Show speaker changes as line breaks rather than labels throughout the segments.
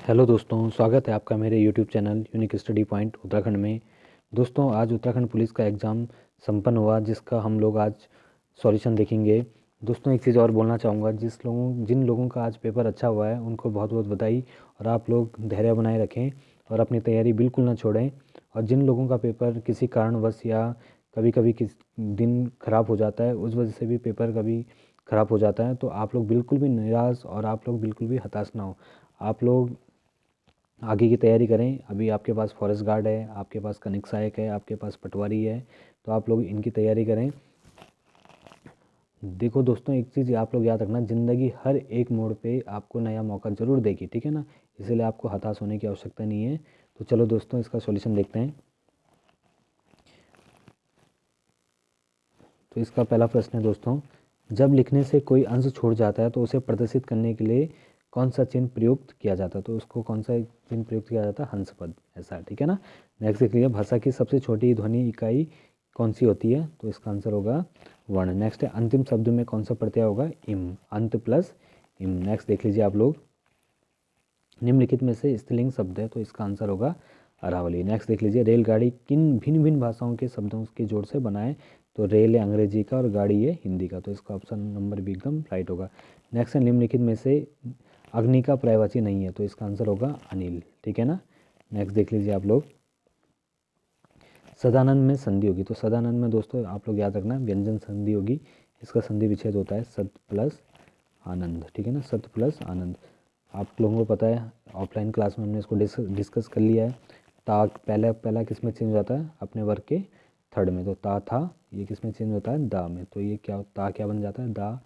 Hello दोस्तों, स्वागत है आपका मेरे YouTube channel unique study point Uttarakhand में। दोस्तों, आज उत्तराखंड पुलिस का एग्ज़ाम संपन्न हुआ, जिसका हम लोग आज सॉल्यूशन देखेंगे। दोस्तों, एक चीज़ और बोलना चाहूँगा, जिन लोगों का आज पेपर अच्छा हुआ है उनको बहुत बहुत बधाई। और आप लोग धैर्य बनाए रखें और अपनी तैयारी बिल्कुल ना छोड़ें। और जिन लोगों का पेपर किसी कारणवश या कभी कभी किस दिन ख़राब हो जाता है, उस वजह से भी पेपर कभी ख़राब हो जाता है, तो आप लोग बिल्कुल भी निराश और आप लोग बिल्कुल भी हताश ना हो। आप लोग आगे की तैयारी करें। अभी आपके पास फॉरेस्ट गार्ड है, आपके पास कनिक सहायक है, आपके पास पटवारी है, तो आप लोग इनकी तैयारी करें। देखो दोस्तों, एक चीज़ आप लोग याद रखना, ज़िंदगी हर एक मोड़ पे आपको नया मौका ज़रूर देगी, ठीक है ना। इसलिए आपको हताश होने की आवश्यकता नहीं है। तो चलो दोस्तों, इसका सॉल्यूशन देखते हैं। तो इसका पहला प्रश्न है दोस्तों, जब लिखने से कोई अंश छूट जाता है तो उसे प्रदर्शित करने के लिए कौन सा चिन्ह प्रयुक्त किया जाता है। तो उसको कौन सा चिन्ह प्रयुक्त किया जाता है? हंस पद, ऐसा, ठीक है ना। नेक्स्ट देख लीजिए, भाषा की सबसे छोटी ध्वनि इकाई कौन सी होती है? तो इसका आंसर होगा वर्ण। नेक्स्ट है, अंतिम शब्द में कौन सा प्रत्यय होगा? इम, अंत प्लस इम। नेक्स्ट देख लीजिए आप लोग, निम्नलिखित में से स्त्रीलिंग शब्द है, तो इसका आंसर होगा अरावली। नेक्स्ट देख लीजिए, रेलगाड़ी किन भिन्न भिन्न भाषाओं के शब्दों के जोड़ से बना है? तो रेल है अंग्रेजी का और गाड़ी है हिंदी का, तो इसका ऑप्शन नंबर भी एकदम राइट होगा। नेक्स्ट है, निम्नलिखित में से अग्नि का पर्यायवाची नहीं है? तो इसका आंसर होगा अनिल, ठीक है ना। नेक्स्ट देख लीजिए आप लोग, सदानंद में संधि होगी, तो सदानंद में दोस्तों आप लोग याद रखना व्यंजन संधि होगी। इसका संधि विच्छेद होता है सत प्लस आनंद, ठीक है ना, सत प्लस आनंद। आप लोगों को पता है, ऑफलाइन क्लास में हमने इसको डिस्कस कर लिया है। ता पहला पहला किस में चेंज होता है? अपने वर्ग के थर्ड में। तो ता था, ये किस में चेंज होता है? दा में। तो ये क्या, ता क्या बन जाता है? दा,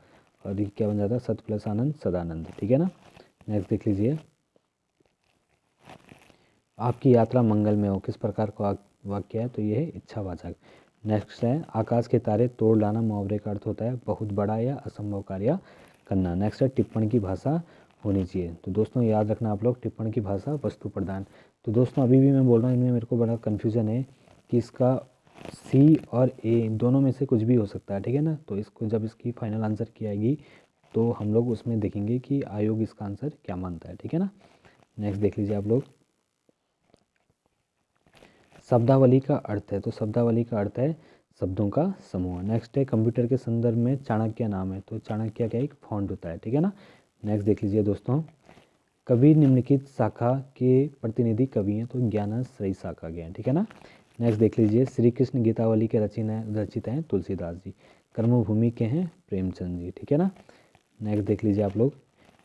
और ये क्या बन जाता है? सत प्लस आनंद, सदानंद, ठीक है ना। नेक्स्ट देख लीजिए, आपकी यात्रा मंगल में हो, किस प्रकार का वाक्य है? तो ये है इच्छावाचक। नेक्स्ट है, आकाश के तारे तोड़ लाना मुहावरे का अर्थ होता है बहुत बड़ा या असंभव कार्य करना। नेक्स्ट है, टिप्पण की भाषा होनी चाहिए। तो दोस्तों याद रखना आप लोग, टिप्पण की भाषा वस्तु प्रधान। तो दोस्तों अभी भी मैं बोल रहा हूँ, इनमें मेरे को बड़ा कन्फ्यूज़न है कि इसका सी और ए दोनों में से कुछ भी हो सकता है, ठीक है ना। तो इसको जब इसकी फाइनल आंसर की आएगी तो हम लोग उसमें देखेंगे कि आयोग इसका आंसर क्या मानता है, ठीक है ना। नेक्स्ट देख लीजिए आप लोग, शब्दावली का अर्थ है, तो शब्दावली का अर्थ है शब्दों का समूह। नेक्स्ट है, कंप्यूटर के संदर्भ में चाणक्य नाम है, तो चाणक्य का एक फॉन्ट होता है, ठीक है ना। नेक्स्ट देख लीजिए दोस्तों, कवि निम्नलिखित शाखा के प्रतिनिधि कवि हैं? तो ज्ञानाश्रयी शाखा के हैं, ठीक है ना। नेक्स्ट देख लीजिए, श्री कृष्ण गीतावली के रचित हैं तुलसीदास जी। कर्मभूमि के हैं प्रेमचंद जी, ठीक है ना। नेक्स्ट देख लीजिए आप लोग,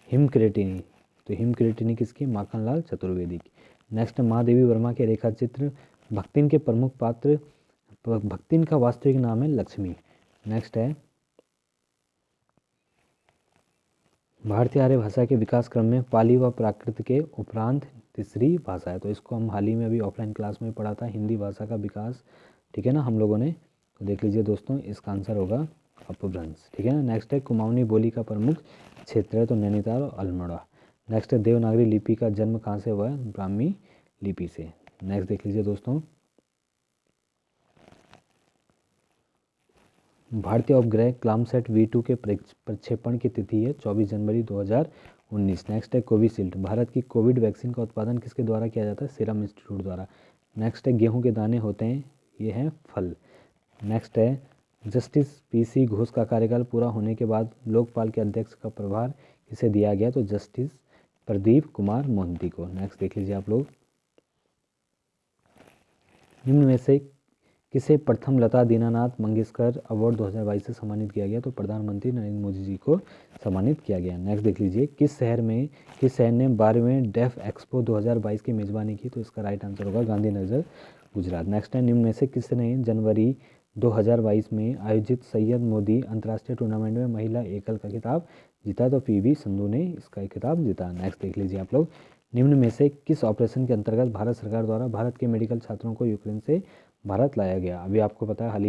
हिमक्रेटिनी, तो हिमक्रेटिनी किसकी? माखनलाल चतुर्वेदी की। नेक्स्ट, महादेवी वर्मा के रेखा चित्र भक्तिन के प्रमुख पात्र, भक्तिन का वास्तविक नाम है लक्ष्मी। नेक्स्ट है, भारतीय आर्य भाषा के विकास क्रम में पाली व प्राकृत के उपरांत तीसरी भाषा है। तो इसको हम हाल ही में अभी ऑफलाइन क्लास में पढ़ा था, हिंदी भाषा का विकास, ठीक है ना, हम लोगों ने। तो देख लीजिए दोस्तों, इसका आंसर होगा अपभ्रंश, ठीक है ना। नेक्स्ट है, कुमाऊनी बोली का प्रमुख क्षेत्र है? तो नैनीताल और अल्मोड़ा। नेक्स्ट है, देवनागरी लिपि का जन्म कहाँ से हुआ है? ब्राह्मी लिपि से। नेक्स्ट देख लीजिए दोस्तों, भारतीय उपग्रह क्लामसैट V2 के प्रक्षेपण की तिथि है 24 जनवरी 2019। नेक्स्ट है, कोविशील्ड, भारत की कोविड वैक्सीन का उत्पादन किसके द्वारा किया जाता है? सीरम इंस्टीट्यूट द्वारा। नेक्स्ट है, गेहूं के दाने होते हैं, ये हैं फल। नेक्स्ट है, जस्टिस PC घोष का कार्यकाल पूरा होने के बाद लोकपाल के अध्यक्ष का प्रभार किसे दिया गया? तो जस्टिस प्रदीप कुमार मोहंती को। नेक्स्ट देख लीजिए आप लोग, निम्न में से किसे प्रथम लता दीनानाथ मंगेशकर अवार्ड 2022 से सम्मानित किया गया? तो प्रधानमंत्री नरेंद्र मोदी जी को सम्मानित किया गया। नेक्स्ट देख लीजिए, किस शहर ने 12वें डेफ एक्सपो 2022 की मेजबानी की? तो इसका राइट आंसर होगा गांधीनगर, गुजरात। नेक्स्ट है, निम्न में से किसने जनवरी 2022 में आयोजित सैयद मोदी अंतर्राष्ट्रीय टूर्नामेंट में महिला एकल का खिताब जीता? तो PV संधू ने इसका खिताब जीता। नेक्स्ट देख लीजिए आप लोग, निम्न में से किस ऑपरेशन के अंतर्गत भारत सरकार द्वारा भारत के मेडिकल छात्रों को यूक्रेन से भारत लाया गया? अभी आपको पता है, हाल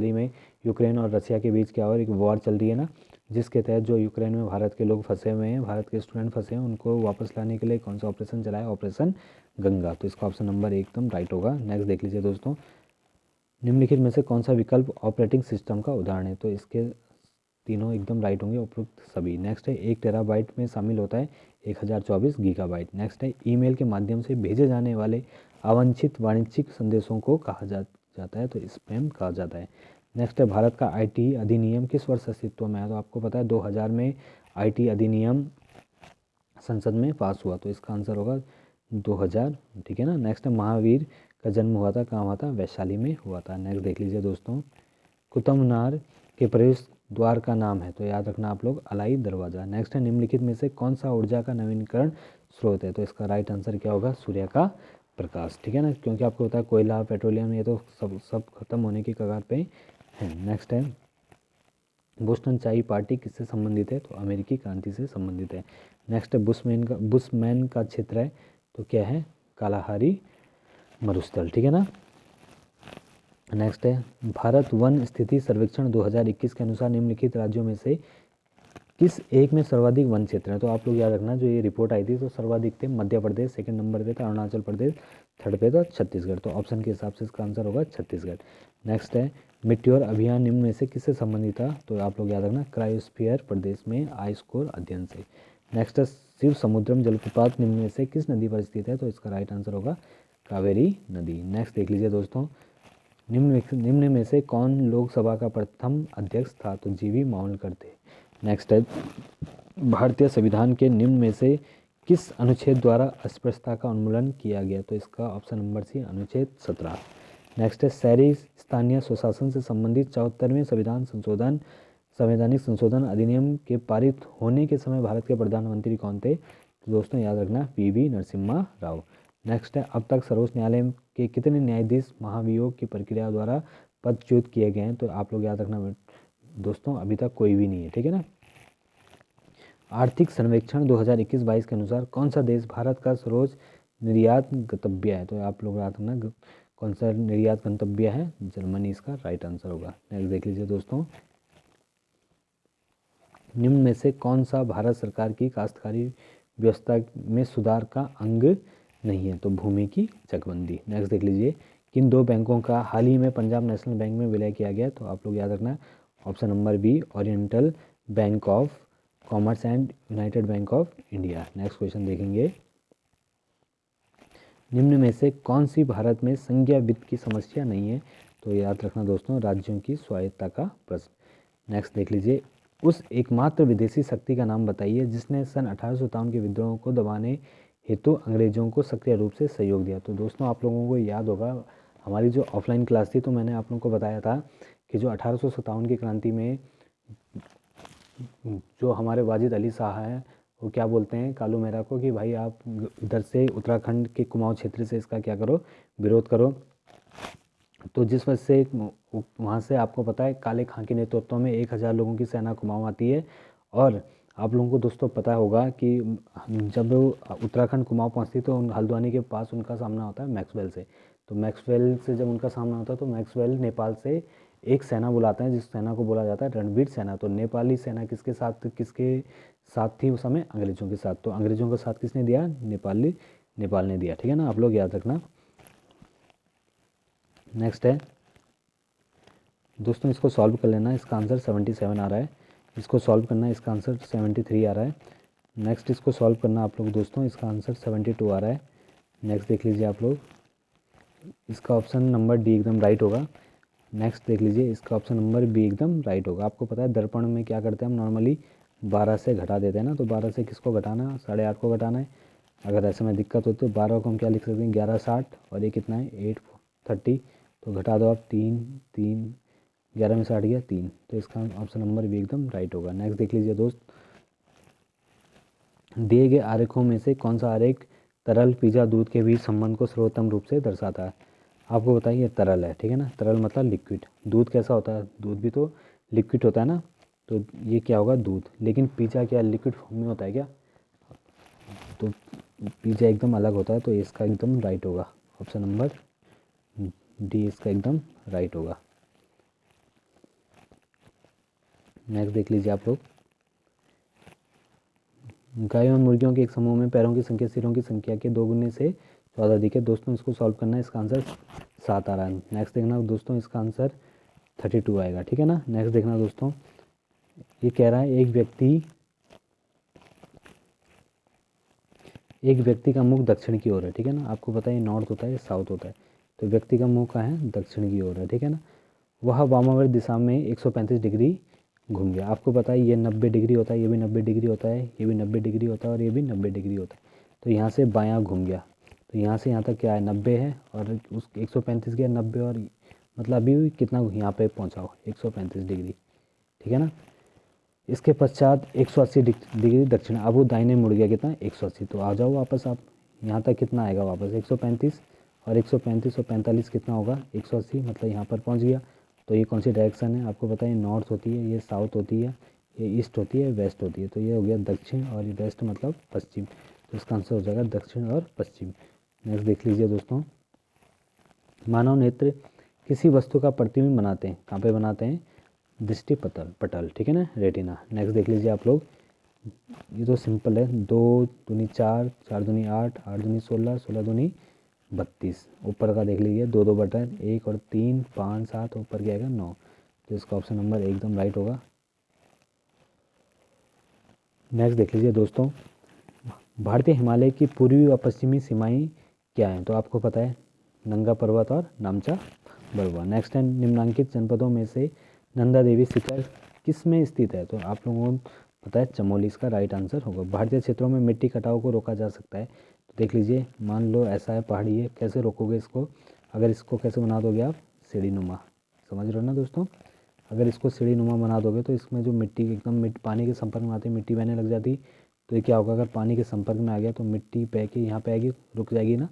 ही में यूक्रेन और रसिया के बीच क्या और एक वॉर चल रही है ना, जिसके तहत जो यूक्रेन में भारत के लोग फंसे हुए हैं, भारत के स्टूडेंट फंसे हैं, उनको वापस लाने के लिए कौन सा ऑपरेशन चलाया? ऑपरेशन गंगा। तो इसका ऑप्शन नंबर एकदम राइट होगा। नेक्स्ट देख लीजिए दोस्तों, निम्नलिखित में से कौन सा विकल्प ऑपरेटिंग सिस्टम का उदाहरण है? तो इसके तीनों एकदम राइट होंगे उपरोक्त सभी। नेक्स्ट है 1 टेराबाइट में शामिल होता है 1024 गीगाबाइट। नेक्स्ट है ईमेल के माध्यम से भेजे जाने वाले अवांछित वाणिज्यिक संदेशों को कहा जाता है तो स्पैम कहा जाता है। नेक्स्ट है भारत का आईटी अधिनियम किस वर्ष अस्तित्व में है, तो आपको पता है 2000 में आईटी अधिनियम संसद में पास हुआ, तो इसका आंसर होगा 2000, ठीक है ना। नेक्स्ट है महावीर का जन्म हुआ था, कहाँ हुआ था, वैशाली में हुआ था। नेक्स्ट देख लीजिए दोस्तों, कुतुब मीनार के प्रवेश द्वार का नाम है, तो याद रखना आप लोग अलाई दरवाज़ा। नेक्स्ट है निम्नलिखित में से कौन सा ऊर्जा का नवीनीकरण स्रोत है, तो इसका राइट आंसर क्या होगा, सूर्य का प्रकाश, ठीक है ना, क्योंकि आपको पता है कोयला पेट्रोलियम ये तो सब खत्म होने की कगार पे है। नेक्स्ट है बोस्टन चाय पार्टी किससे संबंधित है, तो अमेरिकी क्रांति से संबंधित है। नेक्स्ट है बुशमैन का क्षेत्र है, तो क्या है, कालाहारी मरुस्थल, ठीक है ना। नेक्स्ट है भारत वन स्थिति सर्वेक्षण 2021 के अनुसार निम्नलिखित राज्यों में से किस एक में सर्वाधिक वन क्षेत्र है, तो आप लोग याद रखना जो ये रिपोर्ट आई थी तो सर्वाधिक थे मध्य प्रदेश, सेकंड नंबर पे था अरुणाचल प्रदेश, थर्ड पे था छत्तीसगढ़, तो ऑप्शन के हिसाब से इसका आंसर होगा छत्तीसगढ़। नेक्स्ट है मिट्योर अभियान निम्न में से किससे संबंधित था, तो आप लोग याद रखना क्रायोस्फीयर प्रदेश में आई स्कोर अध्ययन से। नेक्स्ट है शिव समुद्रम जलप्रपात निम्न में से किस नदी पर स्थित है, तो इसका राइट आंसर होगा कावेरी नदी। नेक्स्ट देख लीजिए दोस्तों, निम्न में से कौन लोकसभा का प्रथम अध्यक्ष था, तो जीवी मावलकर थे। नेक्स्ट है भारतीय संविधान के निम्न में से किस अनुच्छेद द्वारा अस्पृश्यता का उन्मूलन किया गया, तो इसका ऑप्शन नंबर सी अनुच्छेद 17। नेक्स्ट है शहरी स्थानीय स्वशासन से संबंधित 74वें संवैधानिक संशोधन अधिनियम के पारित होने के समय भारत के प्रधानमंत्री कौन थे, तो दोस्तों याद रखना पीवी नरसिम्हा राव। नेक्स्ट है अब तक सर्वोच्च न्यायालय के कितने न्यायाधीश महाभियोग की प्रक्रिया द्वारा पदच्युत किए गए हैं, तो आप लोग याद रखना दोस्तों अभी तक कोई भी नहीं है, ठीक है ना। आर्थिक सर्वेक्षण 2021-22 के अनुसार कौन सा देश भारत का सर्वोच्च निर्यात गंतव्य है, तो आप लोग याद रखना कौन सा निर्यात गंतव्य है, जर्मनी इसका राइट आंसर होगा। नेक्स्ट देख लीजिए दोस्तों, निम्न में से कौन सा भारत सरकार की काश्तकारी व्यवस्था में सुधार का अंग नहीं है, तो भूमि की चकबंदी। नेक्स्ट देख लीजिए, किन दो बैंकों का हाल ही में पंजाब नेशनल बैंक में विलय किया गया, तो आप लोग याद रखना option number B Oriental Bank of Commerce and United Bank of India. Next question देखेंगे, निम्न में से कौन सी भारत में संघीय वित्त की समस्या नहीं है, तो याद रखना दोस्तों राज्यों की स्वायत्ता का प्रश्न। नेक्स्ट देख लीजिए, उस एकमात्र विदेशी शक्ति का नाम बताइए जिसने सन 1857 के विद्रोह को दबाने हेतु अंग्रेजों को सक्रिय रूप से सहयोग दिया, तो दोस्तों आप लोगों को याद होगा हमारी जो ऑफलाइन क्लास थी तो मैंने आप लोगों को बताया था कि जो 1857 की क्रांति में जो हमारे वाजिद अली शाह हैं वो क्या बोलते हैं कालू मेहरा को कि भाई आप इधर से उत्तराखंड के कुमाऊं क्षेत्र से इसका क्या करो, विरोध करो। तो जिस वजह से वहाँ से आपको पता है काले खां के नेतृत्व में 1000 लोगों की सेना कुमाऊं आती है। और आप लोगों को दोस्तों पता होगा कि जब उत्तराखंड कुमाऊं पहुँचती तो हल्द्वानी के पास उनका सामना होता है मैक्सवेल से। तो मैक्सवेल से जब उनका सामना होता है तो मैक्सवेल नेपाल से एक सेना बुलाते हैं जिस सेना को बोला जाता है रणवीर सेना। तो नेपाली सेना किसके साथ थी उस समय, अंग्रेजों के साथ। तो अंग्रेजों का साथ किसने दिया, नेपाल ने दिया, ठीक है ना, आप लोग याद रखना। नेक्स्ट है दोस्तों, इसको सॉल्व कर लेना, इसका आंसर 77 आ रहा है। इसको सॉल्व करना, इसका आंसर 73 आ रहा है। नेक्स्ट इसको सॉल्व करना आप लोग दोस्तों, इसका आंसर 72 आ रहा है। नेक्स्ट देख लीजिए आप लोग, इसका ऑप्शन नंबर डी एकदम राइट होगा। नेक्स्ट देख लीजिए, इसका ऑप्शन नंबर बी एकदम राइट होगा। आपको पता है दर्पण में क्या करते हैं हम नॉर्मली 12 से घटा देते हैं ना, तो 12 से किसको घटाना, 8.5 को घटाना है। अगर ऐसे में दिक्कत होती है तो 12 को हम क्या लिख सकते हैं 1160 और ये कितना है 830, तो घटा दो आप 3 11 में से 8 गया 3, तो इसका ऑप्शन नंबर बी एकदम राइट होगा। नेक्स्ट देख लीजिए दोस्त, दिए गए आरेखों में से कौन सा आरेख तरल पिज्जा दूध के बीच संबंध को सर्वोत्तम रूप से दर्शाता है। आपको बताइए तरल है, ठीक है ना, तरल मतलब लिक्विड। दूध कैसा होता है, दूध भी तो लिक्विड होता है ना, तो ये क्या होगा दूध। लेकिन पिज्जा क्या लिक्विड फॉर्म में होता है क्या, तो पिज्जा एकदम अलग होता है, तो इसका एकदम राइट होगा ऑप्शन नंबर डी, इसका एकदम राइट होगा। नेक्स्ट देख लीजिए आप लोग, गाय और मुर्गियों के एक समूह में पैरों की संख्या सिरों की संख्या के 2 गुने से 14 अधिक है। दोस्तों इसको सॉल्व करना है, इसका आंसर 7 आ रहा है। नेक्स्ट देखना दोस्तों, इसका आंसर 32 आएगा, ठीक है ना। नेक्स्ट देखना दोस्तों, ये कह रहा है एक व्यक्ति का मुख दक्षिण की ओर है, ठीक है ना। आपको पता है ये नॉर्थ होता है, ये साउथ होता है, तो व्यक्ति का मुख कहाँ है, दक्षिण की ओर है, ठीक है ना। वह वामावर्त दिशा में 135 डिग्री घूम गया। आपको पता है ये 90 डिग्री होता है, ये भी 90 डिग्री होता है, ये भी 90 डिग्री होता है और ये भी 90 डिग्री होता है। तो यहाँ से बायां घूम गया, तो यहाँ से यहाँ तक क्या है 90 है और उस 135 गया 90 और मतलब अभी भी कितना यहाँ पे पहुँचा हो 135 डिग्री, ठीक है ना। इसके पश्चात 180 डिग्री दक्षिण, अब वो दाहिने मुड़ गया कितना 180। तो आ जाओ वापस आप, यहाँ तक कितना आएगा वापस 135 और 135 और 45 कितना होगा 180, मतलब यहाँ पर पहुँच गया। तो ये कौन सी डायरेक्शन है, आपको पता है नॉर्थ होती है, ये साउथ होती है, ये ईस्ट होती है, वेस्ट होती है। तो ये हो गया दक्षिण और ये वेस्ट मतलब पश्चिम, तो इसका आंसर हो जाएगा दक्षिण और पश्चिम। नेक्स्ट देख लीजिए दोस्तों, मानव नेत्र किसी वस्तु का प्रतिबिंब बनाते हैं, कहाँ पे बनाते हैं, दृष्टि पटल, ठीक है ना, रेटिना। नेक्स्ट देख लीजिए आप लोग, ये तो सिंपल है, 2 दूनी 4, 4 दूनी 8, 8 दूनी 16, 16 दूनी 32। ऊपर का देख लीजिए 2 बटन, 1 और 3, 5 7, ऊपर क्या आएगा 9। तो इसका ऑप्शन नंबर एकदम राइट होगा। नेक्स्ट देख लीजिए दोस्तों, भारतीय हिमालय की पूर्वी व पश्चिमी सीमाएं क्या हैं, तो आपको पता है नंगा पर्वत और नामचा बरवा। नेक्स्ट है, निम्नलिखित जनपदों में से नंदा देवी शिखर किस में स्थित है, तो आप लोगों को पता है चमोली इसका राइट आंसर होगा। भारतीय क्षेत्रों में मिट्टी कटाव को रोका जा सकता है, तो देख लीजिए, मान लो ऐसा है पहाड़ी है, कैसे रोकोगे इसको, अगर इसको कैसे बना दोगे आप सीढ़ी नुमा, समझ रहे हो ना दोस्तों। अगर इसको सीढ़ी नुमा बना दोगे तो इसमें जो मिट्टी एकदम पानी के संपर्क में आती है, मिट्टी बहने लग जाती, तो ये क्या होगा, अगर पानी के संपर्क में आ गया तो मिट्टी बह के यहाँ पे आएगी, रुक जाएगी ना,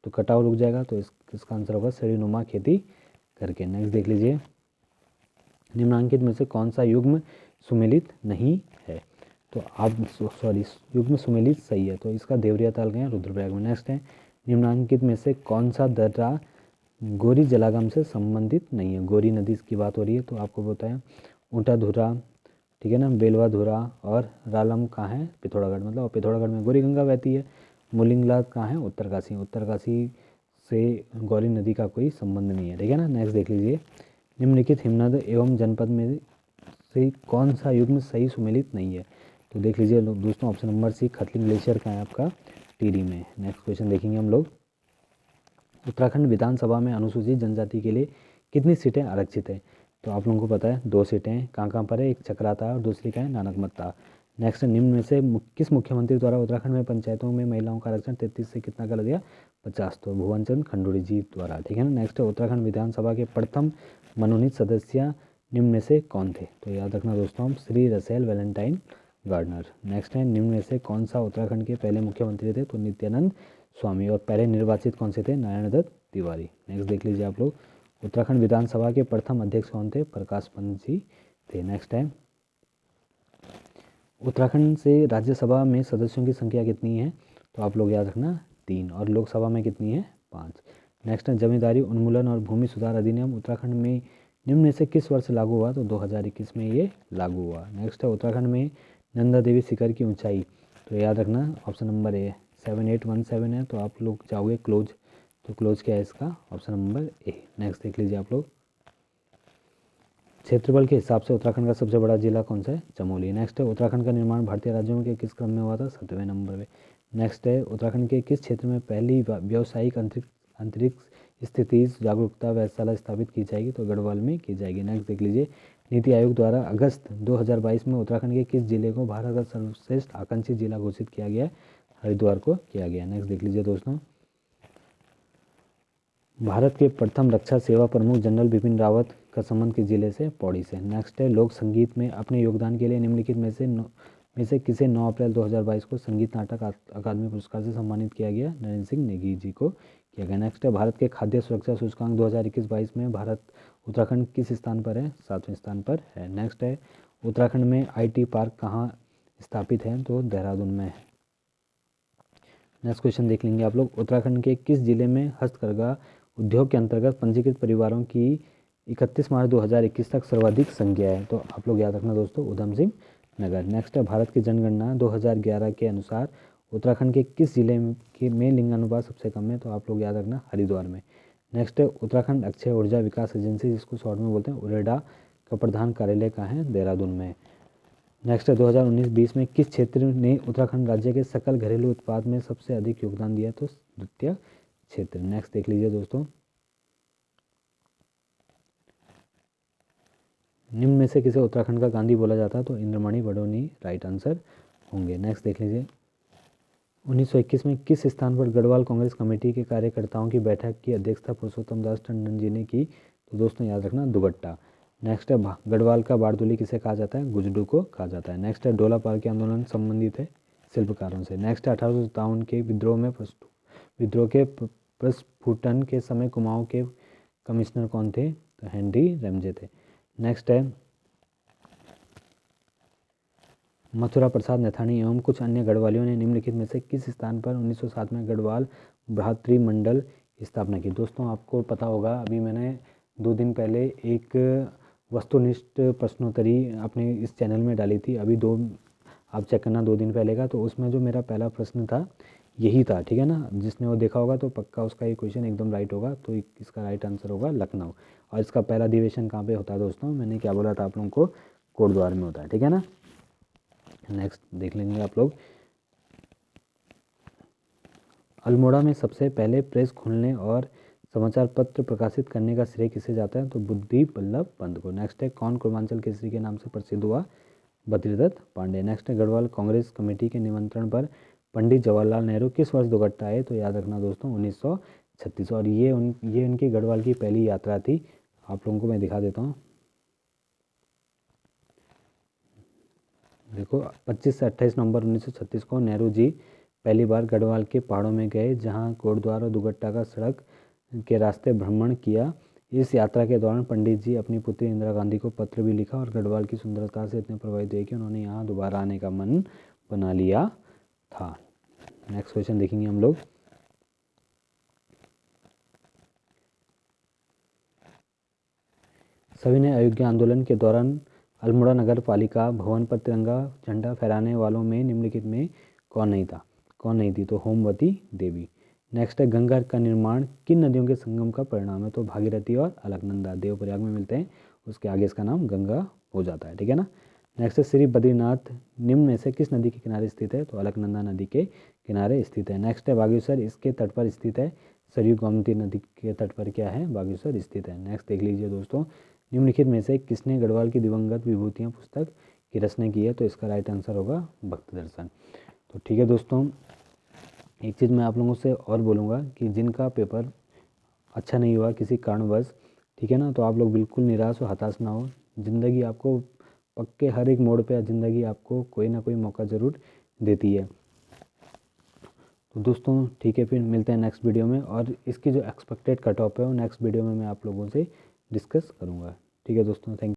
तो कटाव रुक जाएगा। तो इसका आंसर होगा सीढ़ी नुमा खेती करके। नेक्स्ट देख लीजिए, निम्नलिखित में से कौन सा युग्म सुमेलित नहीं है, तो आप सॉरी युग्म सुमेलित सही है, तो इसका देवरिया ताल गए रुद्रप्रयाग में। नेक्स्ट है, निम्नलिखित में से कौन सा दर्रा गोरी जलागम से संबंधित नहीं है, गोरी नदी की बात हो रही है, तो आपको बताया ऊँटा धुरा, ठीक है ना, बेलवा धुरा और रालम कहाँ है, पिथौरागढ़, मतलब पिथौरागढ़ में गौरी गंगा बहती है। मुलिंगला कहाँ है, उत्तरकाशी, उत्तरकाशी से गौरी नदी का कोई संबंध नहीं है, ठीक है ना। नेक्स्ट देख लीजिए, निम्नलिखित हिमनद एवं जनपद में से कौन सा युग्म सही सुमेलित नहीं है, तो देख लीजिए दोस्तों option number C, Khatling glacier का है आपका टिहरी में। नेक्स्ट क्वेश्चन देखेंगे हम लोग, उत्तराखंड विधानसभा में अनुसूचित जनजाति के लिए कितनी सीटें आरक्षित है, तो आप लोगों को पता है 2 सीटें हैं, कहाँ पर है, एक चक्राता और दूसरी का है नानकमत्ता। नेक्स्ट, निम्न में से किस मुख्यमंत्री द्वारा उत्तराखंड में पंचायतों में महिलाओं का आरक्षण 33 से कितना कर दिया 50, तो भुवन चंद्र खंडूड़ी जी द्वारा, ठीक है ना। नेक्स्ट, उत्तराखंड विधानसभा के प्रथम मनोनीत सदस्य निम्न में से कौन थे, तो याद रखना दोस्तों हम Shri Russell Valentine Gardner. Next है, निम्न में से कौन सा उत्तराखंड के पहले मुख्यमंत्री थे, तो नित्यानंद स्वामी, और पहले निर्वाचित कौन से थे, नारायण दत्त तिवारी। नेक्स्ट देख लीजिए आप लोग, उत्तराखंड विधानसभा के प्रथम अध्यक्ष कौन थे, प्रकाश पंत जी थे। नेक्स्ट है, उत्तराखंड से राज्यसभा में सदस्यों की संख्या कितनी है, तो आप लोग याद रखना 3, और लोकसभा में कितनी है 5। नेक्स्ट है, जमींदारी उन्मूलन और भूमि सुधार अधिनियम उत्तराखंड में निम्न में से किस वर्ष लागू हुआ, तो 2021 में ये लागू हुआ। नेक्स्ट है, उत्तराखंड में नंदा देवी शिखर की ऊंचाई, तो याद रखना ऑप्शन नंबर ए 7817 है, तो आप लोग जाओगे क्लोज, तो क्लोज क्या है इसका ऑप्शन नंबर ए। नेक्स्ट देख लीजिए आप लोग, क्षेत्रफल के हिसाब से उत्तराखंड का सबसे बड़ा जिला कौन सा है, चमोली। नेक्स्ट है, उत्तराखंड का निर्माण भारतीय राज्यों के किस क्रम में हुआ था, 7वें नंबर पे। नेक्स्ट है, उत्तराखंड के किस क्षेत्र में पहली व्यावसायिक अंतरिक्ष स्थिति जागरूकता व्यवस्था स्थापित की जाएगी, तो गढ़वाल में की जाएगी। नेक्स्ट देख लीजिए, नीति आयोग द्वारा अगस्त 2022 में उत्तराखंड के किस जिले को भारत का सर्वश्रेष्ठ आकांक्षी जिला घोषित किया गया, हरिद्वार को किया गया। नेक्स्ट देख लीजिए दोस्तों, भारत के प्रथम रक्षा सेवा प्रमुख जनरल बिपिन रावत का संबंध किस जिले से, पौड़ी से। नेक्स्ट है, लोक संगीत में अपने योगदान के लिए निम्नलिखित में से किसे 9 अप्रैल 2022 को संगीत नाटक अकादमी पुरस्कार से सम्मानित किया गया, नरेंद्र सिंह नेगी जी को किया गया। नेक्स्ट है, भारत के खाद्य सुरक्षा सूचकांक 2021-22 में भारत उत्तराखंड किस स्थान पर है, 7वें स्थान पर है। नेक्स्ट है, उत्तराखंड में IT पार्क कहाँ स्थापित है, तो देहरादून में। नेक्स्ट क्वेश्चन देख लेंगे आप लोग, उत्तराखंड के किस जिले में हस्तकरघा उद्योग के अंतर्गत पंजीकृत परिवारों की 31 मार्च 2021 तक सर्वाधिक संख्या है, तो आप लोग याद रखना दोस्तों उधम सिंह नगर। नेक्स्ट है, भारत की जनगणना 2011 के अनुसार उत्तराखंड के किस जिले में लिंगानुपात सबसे कम है, तो आप लोग याद रखना हरिद्वार में। नेक्स्ट है, उत्तराखंड अक्षय ऊर्जा विकास एजेंसी जिसको शॉर्ट में बोलते हैं उरेडा का प्रधान कार्यालय कहाँ है, देहरादून में। नेक्स्ट है 2019-20 में किस क्षेत्र ने उत्तराखंड राज्य के सकल घरेलू उत्पाद में सबसे अधिक योगदान दिया? तो द्वितीय क्षेत्र। नेक्स्ट देख लीजिए दोस्तों, निम्न में से किसे उत्तराखंड का गांधी बोला जाता है? तो इंद्रमणि बडोनी राइट आंसर होंगे। नेक्स्ट देख लीजिए, 1921 में किस स्थान पर गढ़वाल कांग्रेस कमेटी के कार्यकर्ताओं की बैठक की अध्यक्षता पुरुषोत्तम दास टंडन जी ने की? तो दोस्तों याद रखना, दुगट्टा। नेक्स्ट है गढ़वाल का बारदोली किसे कहा जाता है? गुजडू को कहा जाता है। नेक्स्ट है डोला पार के आंदोलन संबंधित है शिल्पकारों से। नेक्स्ट है 1857 के विद्रोह के प्रस्फुटन के समय कुमाऊं के कमिश्नर कौन थे? तो हेनरी रैमजे थे। नेक्स्ट है मथुरा प्रसाद नैथानी एवं कुछ अन्य गढ़वालियों ने निम्नलिखित में से किस स्थान पर 1907 में गढ़वाल भ्रातृमंडल स्थापना की? दोस्तों आपको पता होगा, अभी मैंने 2 दिन पहले एक वस्तुनिष्ठ प्रश्नोत्तरी अपने इस चैनल में डाली थी, अभी आप चेक करना 2 दिन पहले का, तो उसमें जो मेरा पहला प्रश्न था यही था, ठीक है ना। जिसने वो देखा होगा तो पक्का उसका ये क्वेश्चन एकदम राइट होगा। तो इसका राइट आंसर होगा लखनऊ। और इसका पहला अधिवेशन कहाँ पे होता है दोस्तों? मैंने क्या बोला था आप लोगों को? कोटद्वार में होता है, ठीक है ना। नेक्स्ट देख लेंगे आप लोग, अल्मोड़ा में सबसे पहले प्रेस खोलने और समाचार पत्र प्रकाशित करने का श्रेय किसे जाता है? तो बुद्धि बल्लभ पंत को। नेक्स्ट है कौन पूर्वांचल केसरी के नाम से प्रसिद्ध हुआ? बद्रीदत्त पांडे। नेक्स्ट है गढ़वाल कांग्रेस कमेटी के निमंत्रण पर पंडित जवाहरलाल नेहरू किस वर्ष दुगट्टा आए? तो याद रखना दोस्तों 1936। और ये उनकी गढ़वाल की पहली यात्रा थी। आप लोगों को मैं दिखा देता हूँ, देखो 25 से 28 नवंबर 1936 को नेहरू जी पहली बार गढ़वाल के पहाड़ों में गए, जहां कोटद्वार और दुगट्टा का सड़क के रास्ते भ्रमण किया। इस यात्रा के दौरान पंडित जी अपनी पुत्री इंदिरा गांधी को पत्र भी लिखा और गढ़वाल की सुंदरता से इतने प्रभावित हुए कि उन्होंने यहाँ दोबारा आने का मन बना लिया था। नेक्स्ट क्वेश्चन देखेंगे हम लोग, सभी ने अयोध्या आंदोलन के दौरान अल्मोड़ा नगर पालिका भवन पर तिरंगा झंडा फहराने वालों में निम्नलिखित में कौन नहीं थी? तो होमवती देवी। नेक्स्ट है गंगा का निर्माण किन नदियों के संगम का परिणाम है? तो भागीरथी और अलकनंदा देवप्रयाग में मिलते हैं, उसके आगे इसका नाम गंगा हो जाता है, ठीक है ना। नेक्स्ट है श्री बद्रीनाथ निम्न में से किस नदी के किनारे स्थित है? तो अलकनंदा नदी के किनारे स्थित है। नेक्स्ट है बागेश्वर इसके तट पर स्थित है, सरयू गोमती नदी के तट पर क्या है? बागेश्वर स्थित है। नेक्स्ट देख लीजिए दोस्तों, निम्नलिखित में से किसने गढ़वाल की दिवंगत विभूतियाँ पुस्तक की रचना की है? तो इसका राइट आंसर होगा भक्त दर्शन। तो ठीक है दोस्तों, एक चीज़ मैं आप लोगों से और बोलूँगा कि जिनका पेपर अच्छा नहीं हुआ किसी कारणवश, ठीक है ना, तो आप लोग बिल्कुल निराश और हताश ना हो। ज़िंदगी आपको पक्के हर एक मोड़ पे ज़िंदगी आपको कोई ना कोई मौका ज़रूर देती है। तो दोस्तों ठीक है, फिर मिलते हैं नेक्स्ट वीडियो में, और इसकी जो एक्सपेक्टेड कट ऑफ है वो नेक्स्ट वीडियो में मैं आप लोगों से डिस्कस करूँगा। ठीक है दोस्तों, थैंक यू।